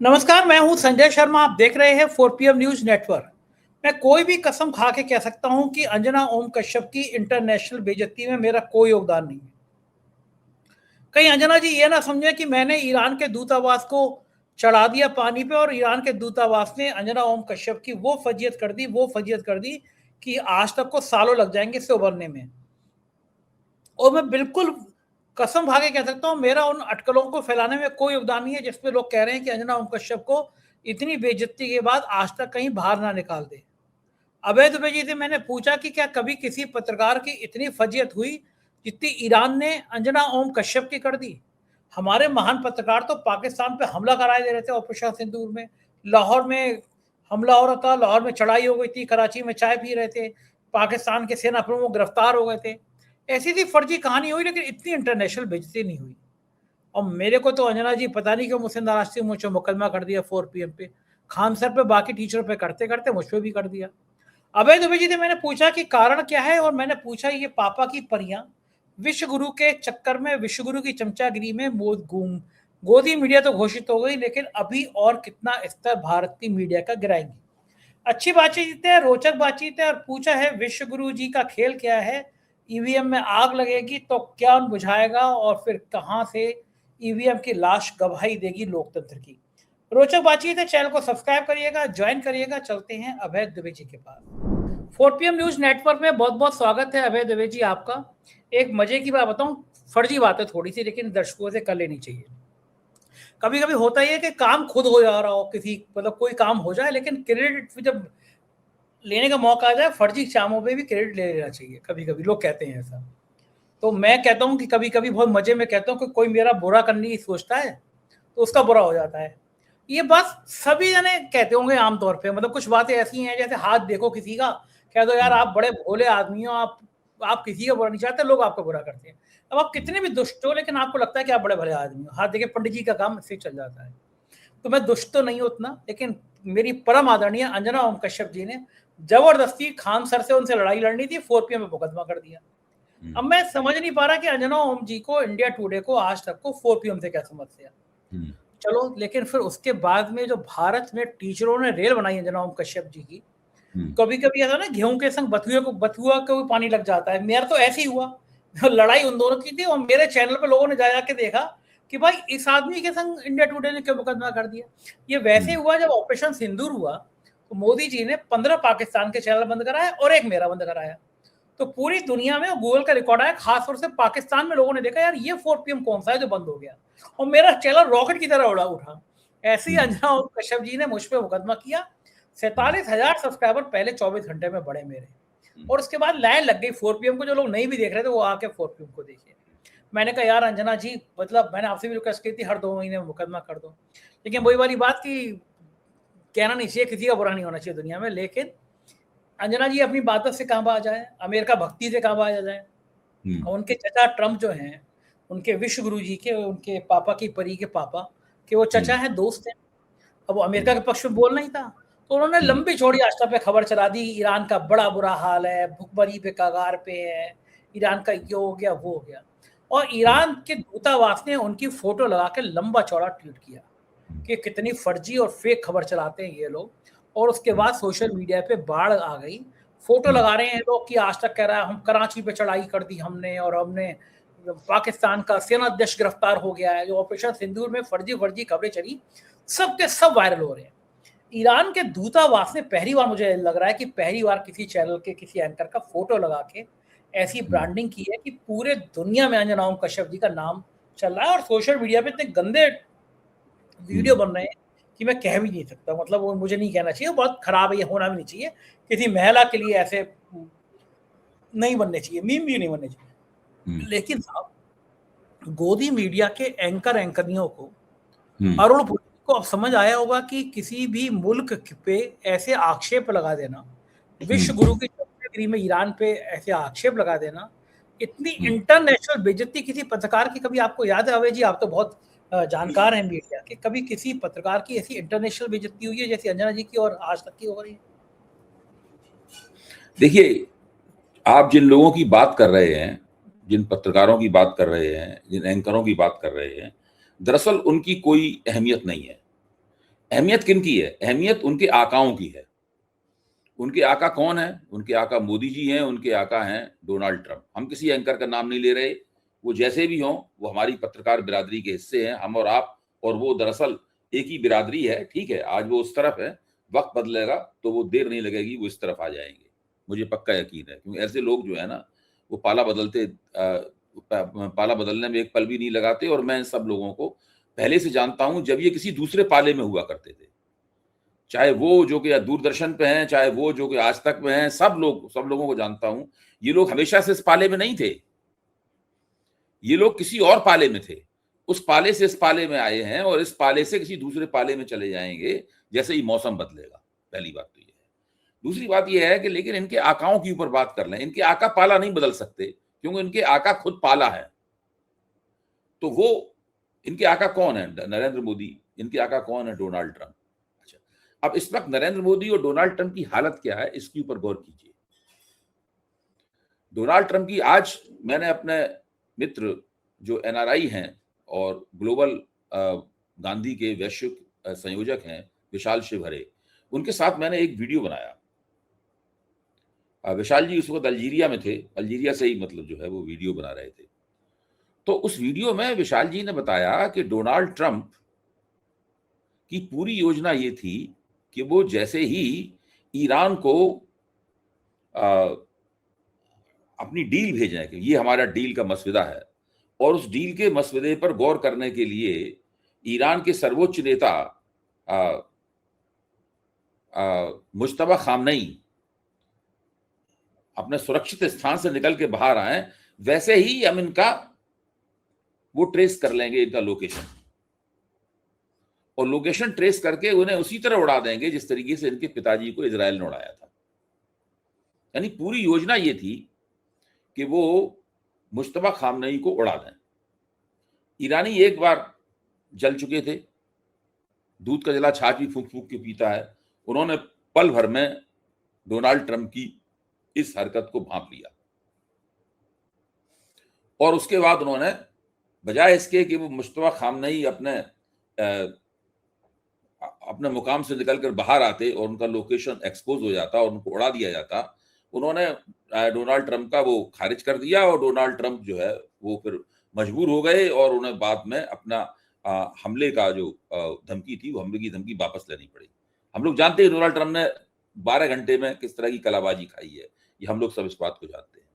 नमस्कार, मैं हूं संजय शर्मा। आप देख रहे हैं 4 PM न्यूज नेटवर्क। मैं कोई भी कसम खा के कह सकता हूं कि अंजना ओम कश्यप की इंटरनेशनल बेइज्जती में मेरा कोई योगदान नहीं है। कहीं अंजना जी ये ना समझे कि मैंने ईरान के दूतावास को चढ़ा दिया पानी पे और ईरान के दूतावास ने अंजना ओम कश्यप की वो फजीयत कर दी कि आज तक को सालों लग जाएंगे इससे उभरने में। और मैं बिल्कुल कसम खा के कह सकता हूँ, मेरा उन अटकलों को फैलाने में कोई योगदान नहीं है जिसपे लोग कह रहे हैं कि अंजना ओम कश्यप को इतनी बेइज्जती के बाद आज तक कहीं बाहर ना निकाल दे। अभय दुबे जी से मैंने पूछा कि क्या कभी किसी पत्रकार की इतनी फजीयत हुई जितनी ईरान ने अंजना ओम कश्यप की कर दी। हमारे महान पत्रकार तो पाकिस्तान पे हमला कराए दे रहे थे ऑपरेशन सिंदूर में। लाहौर में हमला हो रहा था, लाहौर में चढ़ाई हो गई थी, कराची में चाय पी रहे थे, पाकिस्तान के सेना प्रमुख गिरफ्तार हो गए थे। ऐसी थी फर्जी कहानी हुई, लेकिन इतनी इंटरनेशनल बेइज्जती नहीं हुई। और मेरे को तो अंजना जी पता नहीं क्यों मुझसे नाराज थी, मुझे मुकदमा कर दिया 4 PM पे। खान सर पे, बाकी टीचरों पे करते करते मुझ पे भी कर दिया। अभय दुबे जी से मैंने पूछा कि कारण क्या है, और मैंने पूछा ये पापा की परियां विश्व गुरु के चक्कर में, विश्व गुरु की चमचागिरी में गोदी मीडिया तो घोषित हो गई, लेकिन अभी और कितना स्तर भारतीय मीडिया का गिराएंगी। अच्छी बातचीत है, रोचक बातचीत है। और पूछा है विश्व गुरु जी का खेल क्या है, ईवीएम में आग लगेगी तो क्या बुझाएगा, और फिर कहां से ईवीएम की लाश गवाही देगी लोकतंत्र की। रोचक बातचीत है। चैनल को सब्सक्राइब करिएगा, ज्वाइन करिएगा। चलते हैं अभय दुबे जी के पास। 4 PM न्यूज नेटवर्क में बहुत बहुत स्वागत है अभय दुबे जी आपका। एक मजे की बात बताऊं, फर्जी बात है थोड़ी सी, लेकिन दर्शकों से कर लेनी चाहिए। कभी कभी होता ही है कि काम खुद हो जा रहा हो, किसी मतलब कोई काम हो जाए, लेकिन क्रेडिट जब लेने का मौका आ जाए, फर्जी कामों पे भी क्रेडिट ले लेना चाहिए। कभी कभी लोग कहते हैं ऐसा, तो मैं कहता हूं कि कभी कभी बहुत मजे में कहता हूं कि कोई मेरा बुरा करने की सोचता है तो उसका बुरा हो जाता है। ये बात सभी जने कहते होंगे आमतौर पे। मतलब कुछ बातें ऐसी हैं जैसे हाथ देखो किसी का, कह दो यार आप बड़े भोले आदमी हो, आप किसी का बुरा नहीं चाहते, लोग आपका बुरा करते हैं। अब आप कितने भी दुष्ट हो, लेकिन आपको लगता है कि आप बड़े भले आदमी हो। हाथ देखे, पंडित जी का काम इससे चल जाता है। तो मैं दुष्ट तो नहीं उतना, लेकिन मेरी परम आदरणीय अंजना ओम कश्यप जी ने जबरदस्ती खान सर से उनसे लड़ाई लड़नी थी, 4 PM में मुकदमा कर दिया। अब मैं समझ नहीं पा रहा कि अंजना ओम जी को, इंडिया टुडे को, आज तक को 4 PM से क्या समस्या। चलो, लेकिन फिर उसके बाद में जो भारत में टीचरों ने रेल बनाई अंजना ओम कश्यप जी की, कभी कभी ऐसा ना, गेहूं के संग बथुआ को भी पानी लग जाता है। मेरा तो ऐसे ही हुआ। लड़ाई उन दोनों की थी, और मेरे चैनल पे लोगों ने जा के देखा कि भाई इस आदमी के संग इंडिया टुडे ने क्यों मुकदमा कर दिया। ये वैसे हुआ जब ऑपरेशन सिंदूर हुआ, तो मोदी जी ने 15 पाकिस्तान के चैनल बंद कराया और एक मेरा बंद कराया। तो पूरी दुनिया में गूगल का रिकॉर्ड आया, खासतौर से पाकिस्तान में लोगों ने देखा यार ये 4 PM कौन सा है जो बंद हो गया, और मेरा चैनल रॉकेट की तरह उठा। ऐसे ही अंजना ओम कश्यप जी ने मुझ पर मुकदमा किया। 47,000 सब्सक्राइबर पहले 24 घंटे में बढ़े मेरे, और उसके बाद लाइन लग गई 4 PM को। जो लोग नहीं भी देख रहे थे वो आके 4 PM को देखे। मैंने कहा यार अंजना जी, मतलब मैंने आपसे भी रिक्वेस्ट की थी हर 2 महीने में मुकदमा कर दो, लेकिन वही वाली बात की कहना नहीं चाहिए, किसी का बुरा नहीं होना चाहिए दुनिया में। लेकिन अंजना जी अपनी बातों से कहाँ आ जाए, अमेरिका भक्ति से कहाँ आ जाए। और उनके चचा ट्रम्प जो हैं, उनके विश्व गुरु जी के, उनके पापा की परी के पापा के वो चचा हैं, दोस्त हैं। अब वो अमेरिका के पक्ष में बोलना ही था, तो उन्होंने लंबी चौड़ी आस्था पे खबर चला दी, ईरान का बड़ा बुरा हाल है, भुखमरी पे कगार पे है, ईरान का ये हो गया वो हो गया। और ईरान के दूतावास ने उनकी फोटो लगा के लंबा चौड़ा ट्वीट किया कि कितनी फर्जी और फेक खबर चलाते हैं ये लोग। और उसके बाद सोशल मीडिया पे बाढ़ आ गई। फोटो लगा रहे हैं लोग कि आज तक कह रहा है हम कराची पे चढ़ाई कर दी हमने, और हमने पाकिस्तान का सेनाध्यक्ष गिरफ्तार हो गया है। जो ऑपरेशन सिंदूर में फर्जी फर्जी खबरें चली, सब के सब वायरल हो रहे हैं। ईरान के दूतावास ने पहली बार, मुझे लग रहा है कि पहली बार, किसी चैनल के किसी एंकर का फोटो लगा के ऐसी ब्रांडिंग की है कि पूरे दुनिया में अंजना ओम कश्यप जी का नाम चल रहा है। और सोशल मीडिया पे इतने गंदे वीडियो बन रहे हैं कि मैं कह भी नहीं सकता। मतलब वो मुझे नहीं कहना चाहिए, बहुत खराब है, ये होना भी नहीं चाहिए। किसी महिला के लिए ऐसे नहीं बनने चाहिए, मीम भी नहीं बनने चाहिए। लेकिन साहब, गोदी मीडिया के एंकरियों को, अरुण पुरी को अब समझ आया होगा कि किसी भी मुल्क पे ऐसे आक्षेप लगा देना, विश्व गुरु की चमचागिरी में ईरान पे ऐसे आक्षेप लगा देना, इतनी इंटरनेशनल बेइज्जती किसी पत्रकार की कभी आपको याद है? अवय जी, आप तो बहुत जानकार हैं मीडिया के, कभी किसी पत्रकार की ऐसी इंटरनेशनल बेइज्जती हुई है जैसी अंजना जी की और आज तक की हो रही है? देखिए, आप जिन लोगों की बात कर रहे हैं, जिन पत्रकारों की बात कर रहे हैं, जिन एंकरों की बात कर रहे हैं, दरअसल उनकी कोई अहमियत नहीं है। अहमियत किन की है? अहमियत उनके आकाओं की है। उनके आका कौन है? उनके आका मोदी जी हैं, उनके आका हैं डोनाल्ड ट्रंप। हम किसी एंकर का नाम नहीं ले रहे, वो जैसे भी हों, वो हमारी पत्रकार बिरादरी के हिस्से हैं। हम और आप और वो दरअसल एक ही बिरादरी है, ठीक है? आज वो उस तरफ है, वक्त बदलेगा तो वो देर नहीं लगेगी, वो इस तरफ आ जाएंगे, मुझे पक्का यकीन है। क्योंकि ऐसे लोग जो है ना, वो पाला बदलने में एक पल भी नहीं लगाते। और मैं इन सब लोगों को पहले से जानता हूं, जब ये किसी दूसरे पाले में हुआ करते थे, चाहे वो जो कि दूरदर्शन पे हैं, चाहे वो जो कि आज तक में हैं, सब लोगों को जानता हूं। ये लोग हमेशा से इस पाले में नहीं थे, ये लोग किसी और पाले में थे। उस पाले से इस पाले में आए हैं और इस पाले से किसी दूसरे पाले में चले जाएंगे जैसे ही मौसम बदलेगा। पहली बात तो ये है। दूसरी बात ये है कि लेकिन इनके आकाओं के ऊपर बात कर लें। इनके आका पाला नहीं बदल सकते, क्योंकि इनके आका खुद पाला है। तो वो इनके आका कौन है? नरेंद्र मोदी। इनके आका कौन है? Donald Trump. अच्छा, अब इस वक्त नरेंद्र मोदी और डोनाल्ड ट्रंप की हालत क्या है, इसके ऊपर गौर कीजिए। डोनाल्ड ट्रंप की आज मैंने अपने मित्र जो एनआरआई हैं और ग्लोबल गांधी के वैश्विक संयोजक हैं, विशाल शिवहरे, उनके साथ मैंने एक वीडियो बनाया। विशाल जी उस वक्त अल्जीरिया में थे, अल्जीरिया से ही मतलब जो है वो वीडियो बना रहे थे। तो उस वीडियो में विशाल जी ने बताया कि डोनाल्ड ट्रंप की पूरी योजना ये थी कि वो जैसे ही ईरान को अपनी डील भेजें कि ये हमारा डील का मसविदा है, और उस डील के मसविदे पर गौर करने के लिए ईरान के सर्वोच्च नेता मुज्तबा खामनेई अपने सुरक्षित स्थान से निकल के बाहर आए, वैसे ही हम इनका वो ट्रेस कर लेंगे, इनका लोकेशन, और लोकेशन ट्रेस करके उन्हें उसी तरह उड़ा देंगे जिस तरीके से इनके पिताजी को इजराइल ने उड़ाया था। यानी पूरी योजना ये थी कि वो मुज्तबा खामनेई को उड़ा दें। ईरानी एक बार जल चुके थे, दूध का जला छाछ भी फूंक फूंक के पीता है। उन्होंने पल भर में डोनाल्ड ट्रंप की इस हरकत को भांप लिया, और उसके बाद उन्होंने बजाय इसके कि वो मुज्तबा खामनेई अपने मुकाम से निकलकर बाहर आते और उनका लोकेशन एक्सपोज हो जाता और उनको उड़ा दिया जाता, उन्होंने डोनाल्ड ट्रंप का वो खारिज कर दिया। और डोनाल्ड ट्रंप जो है वो फिर मजबूर हो गए और उन्हें बाद में अपना हमले का जो धमकी थी, वो हमले की धमकी वापस लेनी पड़ी। हम लोग जानते हैं डोनाल्ड ट्रंप ने 12 घंटे में किस तरह की कलाबाजी खाई है, ये हम लोग सब इस बात को जानते हैं।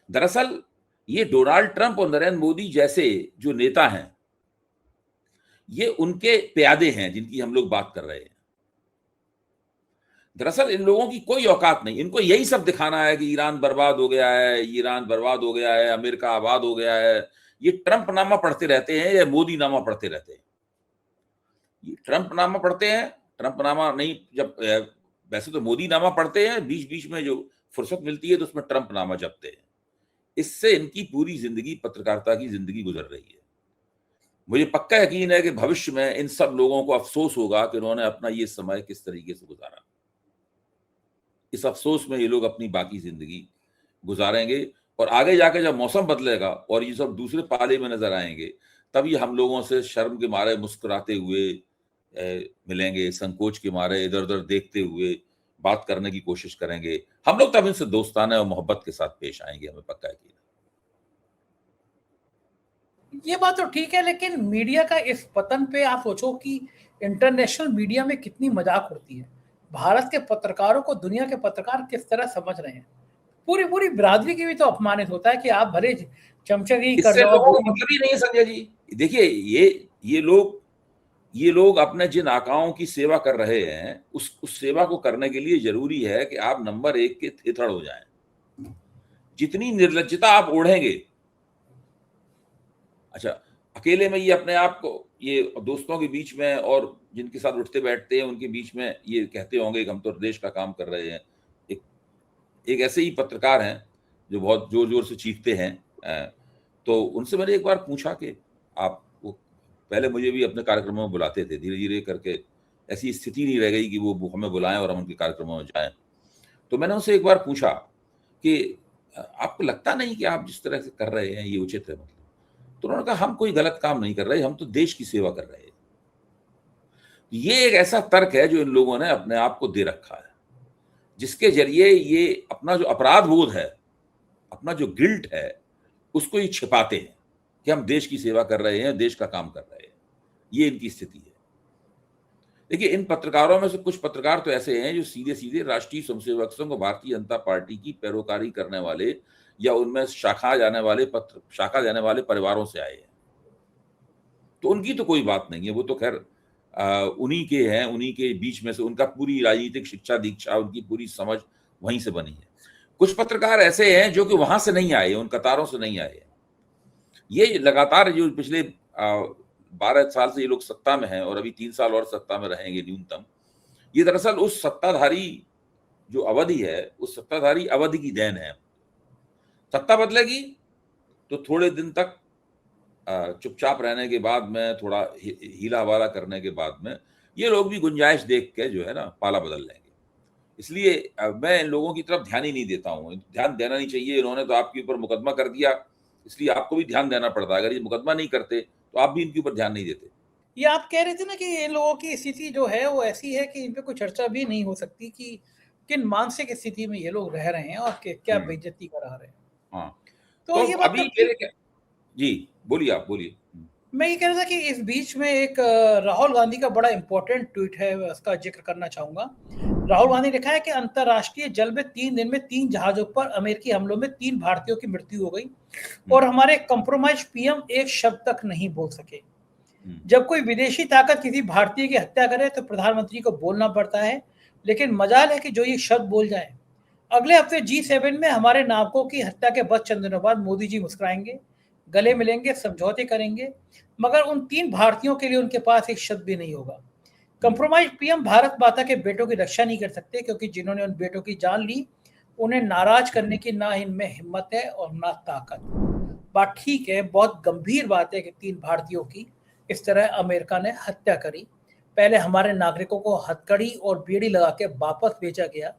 दरअसल ये डोनाल्ड ट्रंप और नरेंद्र मोदी जैसे जो नेता हैं, ये उनके प्यादे हैं जिनकी हम लोग बात कर रहे हैं। दरअसल इन लोगों की कोई औकात नहीं, इनको यही सब दिखाना है कि ईरान बर्बाद हो गया है, ईरान बर्बाद हो गया है, अमेरिका आबाद हो गया है। ये ट्रंप नामा पढ़ते रहते हैं या मोदी नामा पढ़ते रहते हैं। ये ट्रंप नामा पढ़ते हैं, ट्रंप नामा नहीं, जब वैसे तो मोदी नामा पढ़ते हैं, बीच बीच में जो फुर्सत मिलती है तो उसमें ट्रंप नामा जपते हैं। इससे इनकी पूरी जिंदगी, पत्रकारिता की जिंदगी गुजर रही है। मुझे पक्का यकीन है कि भविष्य में इन सब लोगों को अफसोस होगा कि उन्होंने अपना ये समय किस तरीके से गुजारा। इस अफसोस में ये लोग अपनी बाकी जिंदगी गुजारेंगे, और आगे जाके जब मौसम बदलेगा और ये सब दूसरे पाले में नजर आएंगे, तब ये हम लोगों से शर्म के मारे मुस्कुराते हुए मिलेंगे, संकोच के मारे इधर उधर देखते हुए बात करने की कोशिश करेंगे। हम लोग तब इनसे दोस्ताना और मोहब्बत के साथ पेश आएंगे, हमें पक्का यकीन है। ये बात तो ठीक है, लेकिन मीडिया का इस पतन पे आप सोचो कि इंटरनेशनल मीडिया में कितनी मजाक होती है। भारत के पत्रकारों को दुनिया के पत्रकार किस तरह समझ रहे हैं। पूरी पूरी बिरादरी की भी तो अपमानित होता है कि आप भले चमचगी कर इससे जाओ। लोगों को मतलब ही नहीं है संजय जी। देखिए, ये लोग अपने जिन आकाओं की सेवा कर रहे हैं, उस सेवा को करने के लिए जरूरी है कि आप नंबर 1 के थेथड़ हो जाएं। जितनी निर्लज्जता आप ओढ़ेंगे, अच्छा, अकेले में ये अपने आप को, ये दोस्तों के बीच में और जिनके साथ उठते बैठते हैं उनके बीच में ये कहते होंगे कि हम तो देश का काम कर रहे हैं। एक ऐसे ही पत्रकार हैं जो बहुत जोर जोर से चीखते हैं। तो उनसे मैंने एक बार पूछा कि आप, वो पहले मुझे भी अपने कार्यक्रमों में बुलाते थे, धीरे धीरे करके ऐसी स्थिति नहीं रह गई कि वो हमें बुलाएं और हम उनके कार्यक्रमों में जाएं। तो मैंने उनसे एक बार पूछा कि आपको लगता नहीं कि आप जिस तरह से कर रहे हैं ये उचित है? मतलब, तो उन्होंने कहा हम कोई गलत काम नहीं कर रहे, हम तो देश की सेवा कर रहे हैं। ये एक ऐसा तर्क है जो इन लोगों ने अपने आप को दे रखा है, जिसके जरिए ये अपना जो अपराध बोध है, अपना जो गिल्ट है, उसको ये छिपाते हैं कि हम देश की सेवा कर रहे हैं, देश का काम कर रहे हैं। ये इनकी स्थिति है। देखिए, इन पत्रकारों में से कुछ पत्रकार तो ऐसे हैं जो सीधे सीधे राष्ट्रीय स्वयंसेवक संघ और भारतीय जनता पार्टी की पैरोकारी करने वाले या उनमें शाखा जाने वाले परिवारों से आए हैं। तो उनकी तो कोई बात नहीं है, वो तो खैर उन्हीं के हैं, उन्हीं के बीच में से उनका पूरी राजनीतिक शिक्षा दीक्षा, उनकी पूरी समझ वहीं से बनी है। कुछ पत्रकार ऐसे हैं जो कि वहां से नहीं आए, उन कतारों से नहीं आए। ये लगातार जो पिछले 12 साल से ये लोग सत्ता में हैं और अभी 3 साल और सत्ता में रहेंगे न्यूनतम, ये दरअसल उस सत्ताधारी जो अवधि है, उस सत्ताधारी अवधि की देन है। सत्ता बदलेगी तो थोड़े दिन तक चुपचाप रहने के बाद में, थोड़ा हीला हवाला करने के बाद में, ये लोग भी गुंजाइश देख के जो है ना पाला बदल लेंगे। इसलिए मैं इन लोगों की तरफ ध्यान ही नहीं देता हूँ। ध्यान देना नहीं चाहिए। इन्होंने तो आपके ऊपर मुकदमा कर दिया, इसलिए आपको भी ध्यान देना पड़ता है। अगर ये मुकदमा नहीं करते तो आप भी इनके ऊपर ध्यान नहीं देते। ये आप कह रहे थे ना कि इन लोगों की स्थिति जो है वो ऐसी है कि इन पे कोई चर्चा भी नहीं हो सकती कि किन मानसिक स्थिति में ये लोग रह रहे हैं और क्या बेइज्जती करा रहे हैं। हाँ, तो ये बात अभी तो मेरे क्या जी, बोलिए, आप बोलिए। मैं ये कह रहा था कि इस बीच में एक राहुल गांधी का बड़ा इंपॉर्टेंट ट्वीट है, उसका जिक्र करना चाहूंगा। राहुल गांधी ने लिखा है कि अंतर्राष्ट्रीय जल में 3 दिन में 3 जहाजों पर अमेरिकी हमलों में 3 भारतीयों की मृत्यु हो गई और हमारे कंप्रोमाइज पीएम एक शब्द तक नहीं बोल सके। जब कोई विदेशी ताकत किसी भारतीय की हत्या करे तो प्रधानमंत्री को बोलना पड़ता है, लेकिन मजाल है कि जो ये शब्द बोल जाए। अगले हफ्ते G7 में हमारे नाविकों की हत्या के बस चंद दिनों बाद मोदी जी मुस्कुराएंगे, गले मिलेंगे, समझौते करेंगे, मगर उन 3 भारतीयों के लिए उनके पास एक शब्द भी नहीं होगा। कंप्रोमाइज पीएम भारत माता के बेटों की रक्षा नहीं कर सकते, क्योंकि जिन्होंने उन बेटों की जान ली उन्हें नाराज करने की ना इनमें हिम्मत है और ना ताकत। बात ठीक है, बहुत गंभीर बात है कि 3 भारतीयों की इस तरह अमेरिका ने हत्या करी। पहले हमारे नागरिकों को हथकड़ी और बेड़ी लगा के वापस भेजा गया,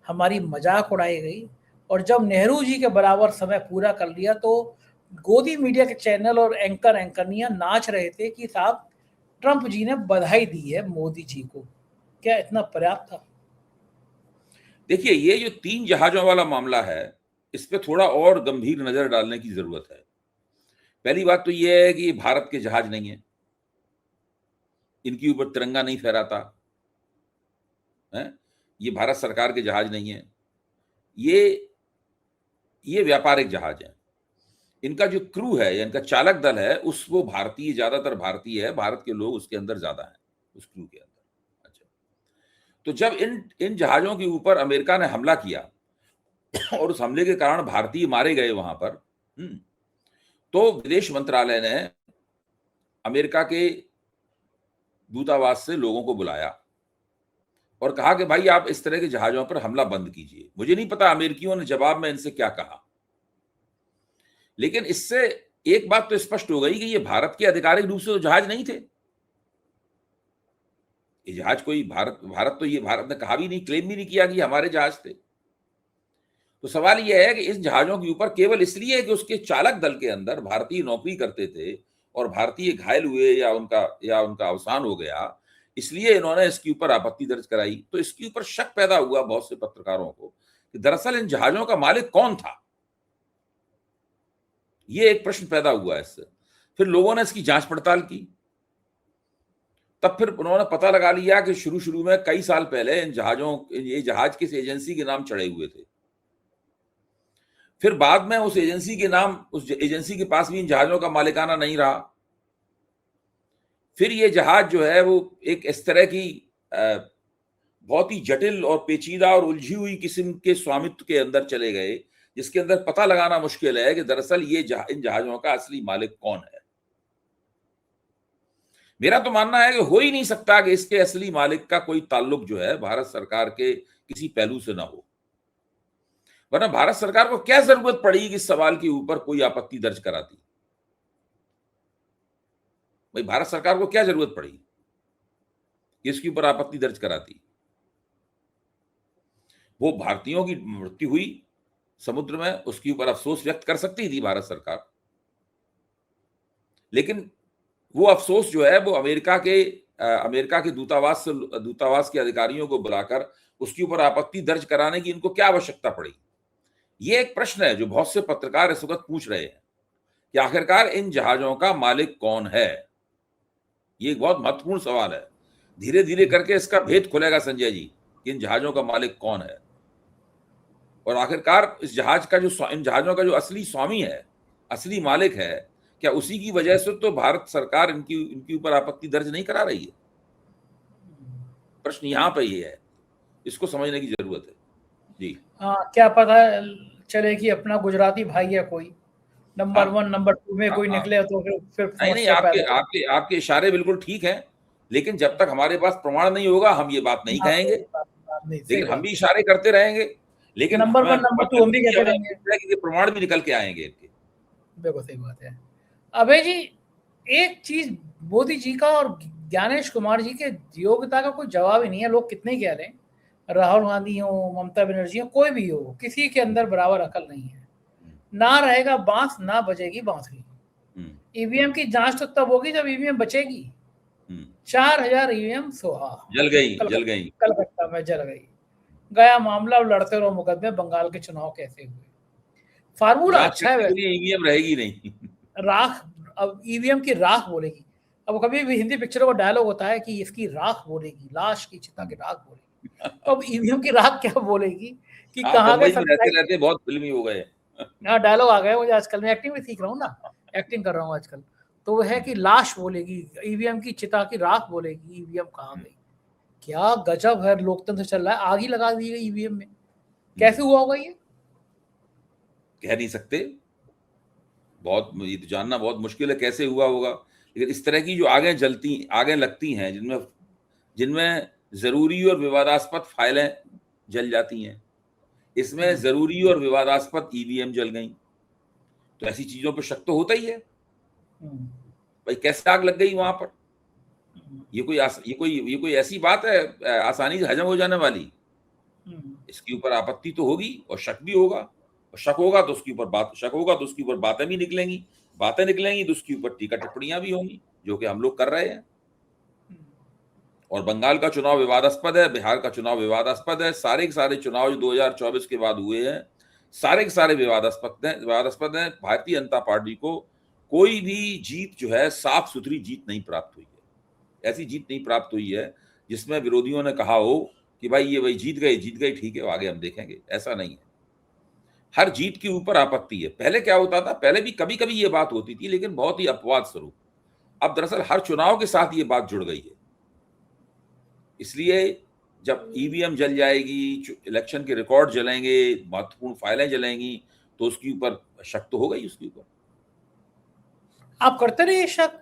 हमारी मजाक उड़ाई गई, और जब नेहरू जी के बराबर समय पूरा कर लिया तो गोदी मीडिया के चैनल और एंकरनियां नाच रहे थे कि साहब ट्रंप जी ने बधाई दी है मोदी जी को। क्या इतना पर्याप्त था? देखिए, ये जो 3 जहाजों वाला मामला है, इस पे थोड़ा और गंभीर नजर डालने की जरूरत है। पहली बात तो ये है कि ये भारत के जहाज नहीं है, इनके ऊपर तिरंगा नहीं फहराता है, ये भारत सरकार के जहाज नहीं है, ये व्यापारिक जहाज है। इनका जो क्रू है या इनका चालक दल है वो भारतीय, ज्यादातर भारतीय है, भारत के लोग उसके अंदर ज्यादा हैं, उस क्रू के अंदर। अच्छा, तो जब इन जहाजों के ऊपर अमेरिका ने हमला किया और उस हमले के कारण भारतीय मारे गए वहां पर, तो विदेश मंत्रालय ने अमेरिका के दूतावास से लोगों को बुलाया और कहा कि भाई आप इस तरह के जहाजों पर हमला बंद कीजिए। मुझे नहीं पता अमेरिकियों ने जवाब में इनसे क्या कहा, लेकिन इससे एक बात तो स्पष्ट हो गई कि ये भारत के आधिकारिक रूप से तो जहाज नहीं थे। ये जहाज कोई भारत ने कहा भी नहीं, क्लेम भी नहीं किया कि हमारे जहाज थे। तो सवाल यह है कि इस जहाजों के ऊपर केवल इसलिए कि उसके चालक दल के अंदर भारतीय नौकरी करते थे और भारतीय घायल हुए या उनका अवसान हो गया, इसलिए इन्होंने इसके ऊपर आपत्ति दर्ज कराई। तो इसके ऊपर शक पैदा हुआ बहुत से पत्रकारों को कि दरअसल इन जहाजों का मालिक कौन था। ये एक प्रश्न पैदा हुआ इससे। फिर लोगों ने इसकी जांच पड़ताल की, तब फिर उन्होंने पता लगा लिया कि शुरू में कई साल पहले ये जहाज किस एजेंसी के नाम चढ़े हुए थे। फिर बाद में उस एजेंसी के पास भी इन जहाजों का मालिकाना नहीं रहा। फिर ये जहाज जो है वो एक इस तरह की बहुत ही जटिल और पेचीदा और उलझी हुई किस्म के स्वामित्व के अंदर चले गए, जिसके अंदर पता लगाना मुश्किल है कि दरअसल इन जहाजों का असली मालिक कौन है। मेरा तो मानना है कि हो ही नहीं सकता कि इसके असली मालिक का कोई ताल्लुक जो है भारत सरकार के किसी पहलू से ना हो, वरना भारत सरकार को क्या जरूरत पड़ी कि इस सवाल के ऊपर कोई आपत्ति दर्ज कराती। भाई, भारत सरकार को क्या जरूरत पड़ी कि इसके ऊपर आपत्ति दर्ज कराती? वो भारतीयों की मृत्यु हुई समुद्र में, उसके ऊपर अफसोस व्यक्त कर सकती थी भारत सरकार, लेकिन वो अफसोस जो है वो अमेरिका के अमेरिका के दूतावास के अधिकारियों को बुलाकर उसके ऊपर आपत्ति दर्ज कराने की इनको क्या आवश्यकता पड़ी? ये एक प्रश्न है जो बहुत से पत्रकार इस वक्त पूछ रहे हैं कि आखिरकार इन जहाजों का मालिक कौन है। ये एक बहुत महत्वपूर्ण सवाल है। धीरे धीरे करके इसका भेद खुलेगा संजय जी कि इन जहाजों का मालिक कौन है और आखिरकार इन जहाजों का जो असली स्वामी है, असली मालिक है, क्या उसी की वजह से तो भारत सरकार इनकी ऊपर आपत्ति दर्ज नहीं करा रही है? प्रश्न यहाँ पे ये है, इसको समझने की जरूरत है जी। हाँ, क्या पता चले कि अपना गुजराती भाई है कोई नंबर 1 नंबर 2 में कोई निकले तो फिर नहीं, आपके इशारे बिल्कुल ठीक है, लेकिन जब तक हमारे पास प्रमाण नहीं होगा हम ये बात नहीं कहेंगे। लेकिन हम भी इशारे करते रहेंगे, लेकिन नंबर 1 नंबर 2 हम भी कहते रहेंगे, प्रमाण भी निकल के आएंगे इनके। बिल्कुल सही बात है। अभय जी, एक चीज मोदी जी का और ज्ञानेश कुमार जी के योग्यता का कोई जवाब ही नहीं है। लोग कितने कह रहे हैं, राहुल गांधी हो, ममता बनर्जी हो, कोई भी हो, किसी के अंदर बराबर अकल नहीं है। ना रहेगा बांस ना बजेगी बांसुरी। ईवीएम की जांच तो तब होगी जब ईवीएम बचेगी। 4000 ईवीएम सोहा जल गई कलकत्ता में जल गई। गया मामला, लड़ते रहो मुकदमे। बंगाल के चुनाव कैसे हुए? फार्मूला अच्छा है, ईवीएम रहेगी नहीं, राख। अब ईवीएम की राख बोलेगी। अब कभी भी हिंदी पिक्चरों का डायलॉग होता है कि इसकी राख बोलेगी, लाश की चिता की राख बोलेगी। तो अब ईवीएम की राख क्या बोलेगी कि कहाँ गए? रहते बहुत फिल्मी हो गए। हाँ, डायलॉग आ गए मुझे आजकल। मैं एक्टिंग भी सीख रहा हूँ ना, एक्टिंग कर रहा हूँ आजकल। तो वो है कि लाश बोलेगी, ईवीएम की चिता की राख बोलेगी, ईवीएम कहाँ गई। क्या गजब है, लोकतंत्र चल रहा है। आग ही लगा दी गई ईवीएम में। कैसे हुआ होगा ये? कह नहीं सकते, ये तो जानना बहुत मुश्किल है कैसे हुआ होगा। लेकिन इस तरह की जो आगे लगती हैं, जिनमें जरूरी और विवादास्पद फाइलें जल जाती हैं, इसमें जरूरी और विवादास्पद ईवीएम जल गई, तो ऐसी चीजों पर शक तो होता ही है। भाई कैसे आग लग गई वहां पर? ये कोई ऐसी बात है आसानी से हजम हो जाने वाली? इसके ऊपर आपत्ति तो होगी और शक भी होगा, और शक होगा तो उसके ऊपर बातें भी निकलेंगी, तो उसके ऊपर टीका टिप्पणियां भी होंगी, जो कि हम लोग कर रहे हैं। और बंगाल का चुनाव विवादास्पद है, बिहार का चुनाव विवादास्पद है, सारे के सारे चुनाव जो 2024 के बाद हुए हैं, सारे के सारे विवादास्पद हैं। भारतीय जनता पार्टी को कोई भी जीत जो है साफ सुथरी जीत नहीं प्राप्त हुई है। ऐसी जीत नहीं प्राप्त हुई है जिसमें विरोधियों ने कहा हो कि भाई ये भाई जीत गए, ठीक है, आगे हम देखेंगे। ऐसा नहीं है। हर जीत के ऊपर आपत्ति है। पहले क्या होता था, पहले भी कभी कभी ये बात होती थी, लेकिन बहुत ही अपवाद स्वरूप। अब दरअसल हर चुनाव के साथ ये बात जुड़ गई है। इसलिए जब ईवीएम जल जाएगी, इलेक्शन के रिकॉर्ड जलेंगे, महत्वपूर्ण फाइलें जलेंगी, तो उसके ऊपर शक तो होगा ही। उसके ऊपर आप करते रहिए शक,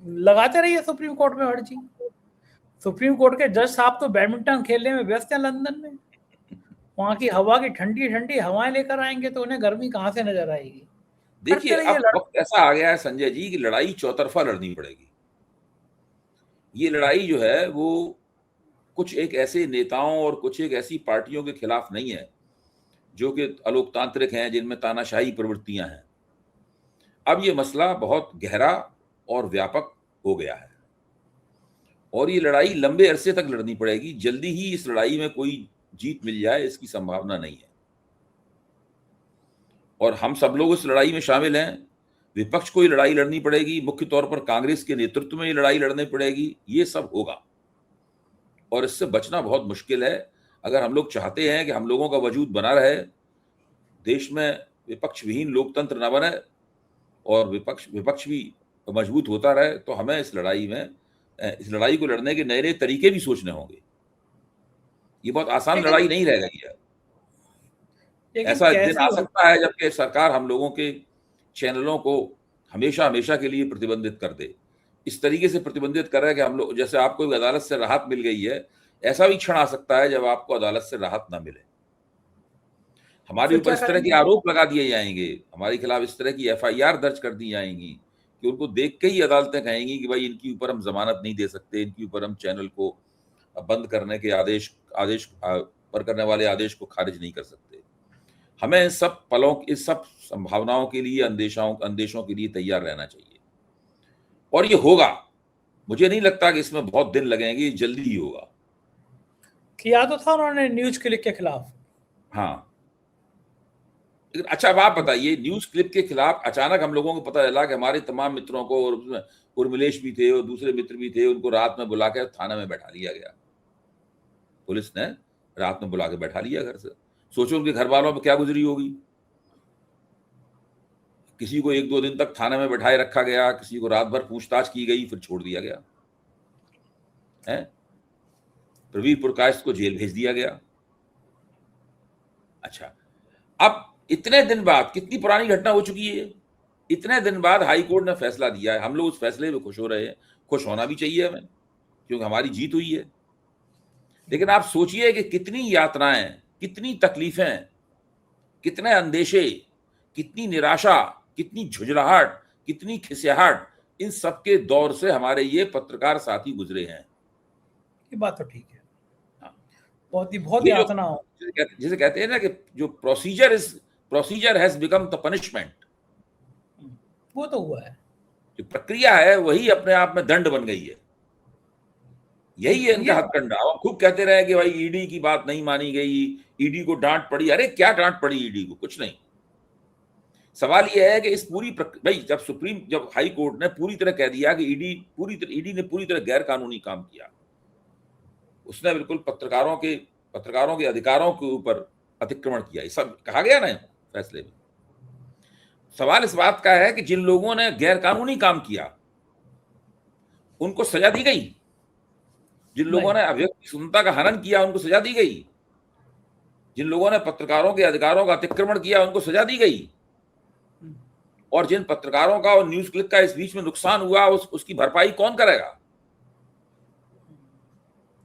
लगाते रहिए सुप्रीम कोर्ट में हर चीज। सुप्रीम कोर्ट के जज साहब तो बैडमिंटन खेलने में व्यस्त हैं लंदन में। वहां की हवा की ठंडी ठंडी हवाएं लेकर आएंगे तो उन्हें गर्मी कहां से नजर आएगी? देखिए, अब वक्त ऐसा आ गया है संजय जी कि लड़ाई चौतरफा लड़नी पड़ेगी। ये लड़ाई जो है वो कुछ एक ऐसे नेताओं और कुछ एक ऐसी पार्टियों के खिलाफ नहीं है जो कि अलोकतांत्रिक हैं, जिनमें तानाशाही प्रवृत्तियां हैं। अब ये मसला बहुत गहरा और व्यापक हो गया है और ये लड़ाई लंबे अरसे तक लड़नी पड़ेगी। जल्दी ही इस लड़ाई में कोई जीत मिल जाए इसकी संभावना नहीं है, और हम सब लोग इस लड़ाई में शामिल हैं। विपक्ष को ये लड़ाई लड़नी पड़ेगी, मुख्य तौर पर कांग्रेस के नेतृत्व में ये लड़ाई लड़नी पड़ेगी। ये सब होगा और इससे बचना बहुत मुश्किल है। अगर हम लोग चाहते हैं कि हम लोगों का वजूद बना रहे, देश में विपक्ष विहीन लोकतंत्र न बने और विपक्ष भी मजबूत होता रहे, तो हमें इस लड़ाई को लड़ने के नए नए तरीके भी सोचने होंगे। ये बहुत आसान लड़ाई नहीं रह गई है। ऐसा दिन आ सकता है जबकि सरकार हम लोगों के चैनलों को हमेशा के लिए प्रतिबंधित कर दे। इस तरीके से प्रतिबंधित कर रहा है कि हम लोग, जैसे आपको अदालत से राहत मिल गई है, ऐसा भी क्षण आ सकता है जब आपको अदालत से राहत ना मिले। हमारे ऊपर इस तरह के आरोप लगा दिए जाएंगे, हमारे खिलाफ इस तरह की एफआईआर दर्ज कर दी जाएंगी कि उनको देख के ही अदालतें कहेंगी कि भाई इनके ऊपर हम जमानत नहीं दे सकते, इनके ऊपर हम चैनल को बंद करने के आदेश पर करने वाले आदेश को खारिज नहीं कर सकते। हमें इस सब संभावनाओं के लिए, अंदेशों के लिए तैयार रहना चाहिए। और ये होगा, मुझे नहीं लगता कि इसमें बहुत दिन लगेंगे, जल्दी ही होगा। किया तो था उन्होंने न्यूज क्लिक के खिलाफ। हाँ, लेकिन अच्छा अब आप बताइए, न्यूज क्लिप के खिलाफ अचानक हम लोगों को पता चला कि हमारे तमाम मित्रों को, और उसमें उर्मिलेश भी थे और दूसरे मित्र भी थे, उनको रात में बुला के थाना में बैठा लिया गया। पुलिस ने रात में बुला के बैठा लिया घर से। सोचो उनके घर वालों पर क्या गुजरी होगी। किसी को 1-2 दिन तक थाने में बैठाए रखा गया, किसी को रात भर पूछताछ की गई, फिर छोड़ दिया गया है। प्रवीर पुरकायस्थ को जेल भेज दिया गया। अच्छा, अब इतने दिन बाद, कितनी पुरानी घटना हो चुकी है, इतने दिन बाद हाई कोर्ट ने फैसला दिया है। हम लोग उस फैसले में खुश हो रहे हैं, खुश होना भी चाहिए हमें, क्योंकि हमारी जीत हुई है। लेकिन आप सोचिए कि कितनी यातनाएं, कितनी तकलीफें, कितने अंदेशे, कितनी निराशा, कितनी झुंझलाहट, कितनी खिसियाहट, इन सबके दौर से हमारे ये पत्रकार साथी गुजरे हैं। ये बात तो ठीक है। हाँ। बहुत ये यातना हो। जिसे कहते हैं ना कि जो procedure has become the punishment, वो तो हुआ है। जो प्रक्रिया है वही अपने आप में दंड बन गई है। यही है इनका हथकंडा। और खूब कहते रहे कि भाई ईडी की बात नहीं मानी गई, ईडी को डांट पड़ी। अरे क्या डांट पड़ी ईडी को? कुछ नहीं। सवाल यह है कि इस पूरी भाई जब हाई कोर्ट ने पूरी तरह कह दिया कि ईडी ने पूरी तरह गैर कानूनी काम किया, उसने बिल्कुल पत्रकारों के अधिकारों के ऊपर अतिक्रमण किया, ये सब कहा गया ना फैसले में। सवाल इस बात का है कि जिन लोगों ने गैर कानूनी काम किया उनको सजा दी गई, जिन लोगों ने अभिव्यक्ति स्वतंत्रता का हनन किया उनको सजा दी गई, जिन लोगों ने पत्रकारों के अधिकारों का अतिक्रमण किया उनको सजा दी गई, और जिन पत्रकारों का और न्यूज क्लिक का इस बीच में नुकसान हुआ उसकी भरपाई कौन करेगा?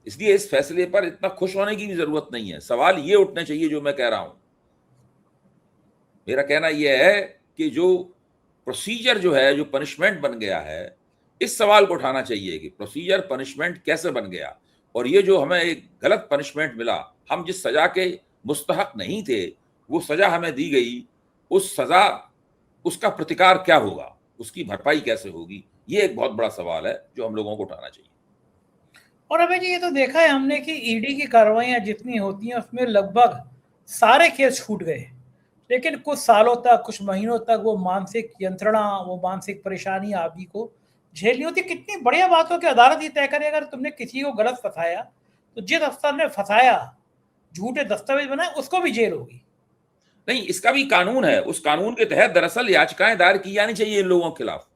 इसलिए इस फैसले पर इतना खुश होने की भी जरूरत नहीं है। सवाल ये उठने चाहिए जो मैं कह रहा हूं। मेरा कहना यह है कि जो प्रोसीजर जो है, जो पनिशमेंट बन गया है, इस सवाल को उठाना चाहिए कि प्रोसीजर पनिशमेंट कैसे बन गया, और ये जो हमें एक गलत पनिशमेंट मिला, हम जिस सजा के मुस्तहक नहीं थे वो सजा हमें दी गई, उस सजा, उसका प्रतिकार क्या होगा, उसकी भरपाई कैसे होगी, ये एक बहुत बड़ा सवाल है जो हम लोगों को उठाना चाहिए। और अभी जी ये तो देखा है हमने कि ईडी की कार्रवाइयां जितनी होती हैं उसमें लगभग सारे केस छूट गए, लेकिन कुछ सालों तक, कुछ महीनों तक वो मानसिक यंत्रणा, वो मानसिक परेशानी आप ही को झेलनी होती। कितनी बढ़िया बात हो कि अदालत ये तय करे अगर तुमने किसी को गलत फंसाया तो जिस अफसर ने फंसाया, झूठे दस्तावेज बनाए, उसको भी जेल होगी। नहीं, इसका भी कानून है। उस कानून के तहत दरअसल याचिकाएं दायर की जानी चाहिए इन लोगों के खिलाफ।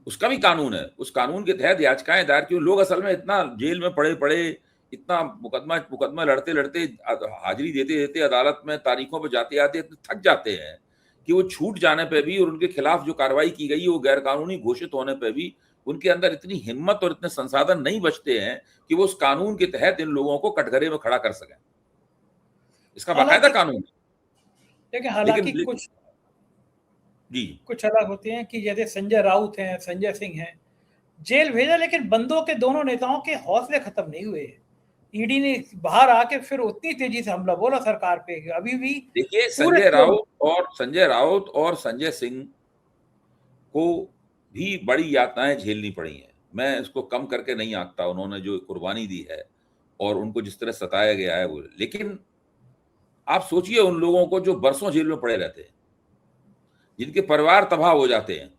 उसका भी कानून है। उस कानून के तहत याचिकाएं दायर क्यों? लोग असल में इतना जेल में पड़े इतना मुकदमा लड़ते हाजिरी देते अदालत में, तारीखों पर जाते आते थक जाते हैं कि वो छूट जाने पे भी और उनके खिलाफ जो कार्रवाई की गई वो गैरकानूनी घोषित होने पे भी उनके अंदर इतनी हिम्मत और इतने संसाधन नहीं बचते हैं कि वो उस कानून के तहत इन लोगों को कटघरे में खड़ा कर सकें। इसका बाकायदा कानून है। लेकिन हालांकि कुछ अलग होते हैं कि जैसे संजय राउत हैं, संजय सिंह हैं, जेल भेजा, लेकिन बंदों के दोनों नेताओं के हौसले खत्म नहीं हुए। ईडी ने बाहर आके फिर उतनी तेजी से हमला बोला सरकार पे। अभी भी देखिए, संजय राउत और संजय सिंह को भी बड़ी यातनाएं झेलनी पड़ी हैं। मैं इसको कम करके नहीं आंकता, उन्होंने जो कुर्बानी दी है और उनको जिस तरह सताया गया है वो। लेकिन आप सोचिए उन लोगों को जो बरसों जेल में पड़े रहते हैं, जिनके परिवार तबाह हो जाते हैं,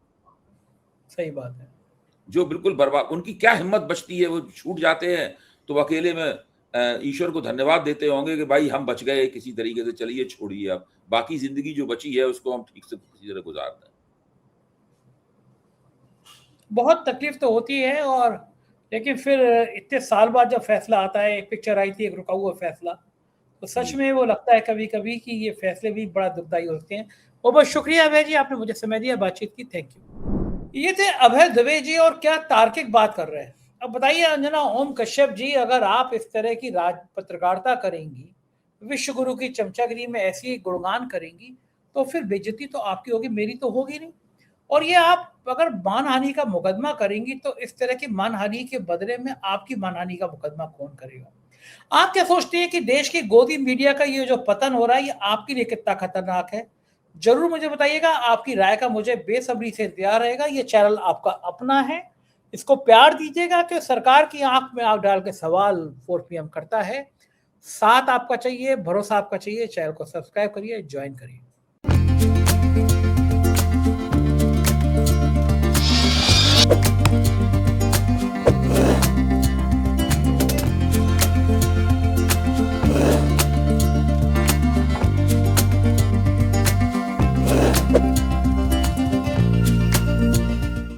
सही बात है, जो बिल्कुल बर्बाद, उनकी क्या हिम्मत बचती है? वो छूट जाते हैं तो अकेले में ईश्वर को धन्यवाद देते होंगे कि भाई हम बच गए किसी तरीके से, चलिए छोड़िए, अब बाकी जिंदगी जो बची है उसको हम ठीक से किसी तरह गुजार दें। बहुत तकलीफ तो होती है। और लेकिन फिर इतने साल बाद जब फैसला आता है, एक पिक्चर आई थी एक रुका हुआ फैसला, तो सच में वो लगता है कभी कभी कि ये फैसले भी बड़ा दुखदायी होते हैं। बहुत बहुत शुक्रिया अभय जी, आपने मुझे समय दिया, बातचीत की, थैंक यू। ये थे अभय दुबे जी, और क्या तार्किक बात कर रहे हैं। अब बताइए अंजना ओम कश्यप जी, अगर आप इस तरह की पत्रकारिता करेंगी, विश्व गुरु की चमचागिरी में ऐसी गुणगान करेंगी, तो फिर बेइज्जती तो आपकी होगी, मेरी तो होगी नहीं। और ये आप अगर मानहानि का मुकदमा करेंगी तो इस तरह की मानहानि के बदले में आपकी मानहानि का मुकदमा कौन करेगा? आप क्या सोचते हैं कि देश की गोदी मीडिया का ये जो पतन हो रहा है, ये आपके लिए कितना खतरनाक है? जरूर मुझे बताइएगा। आपकी राय का मुझे बेसब्री से इंतजार रहेगा। ये चैनल आपका अपना है, इसको प्यार दीजिएगा कि सरकार की आंख में आंख डाल के सवाल 4 PM करता है। साथ आपका चाहिए, भरोसा आपका चाहिए। चैनल को सब्सक्राइब करिए, ज्वाइन करिए।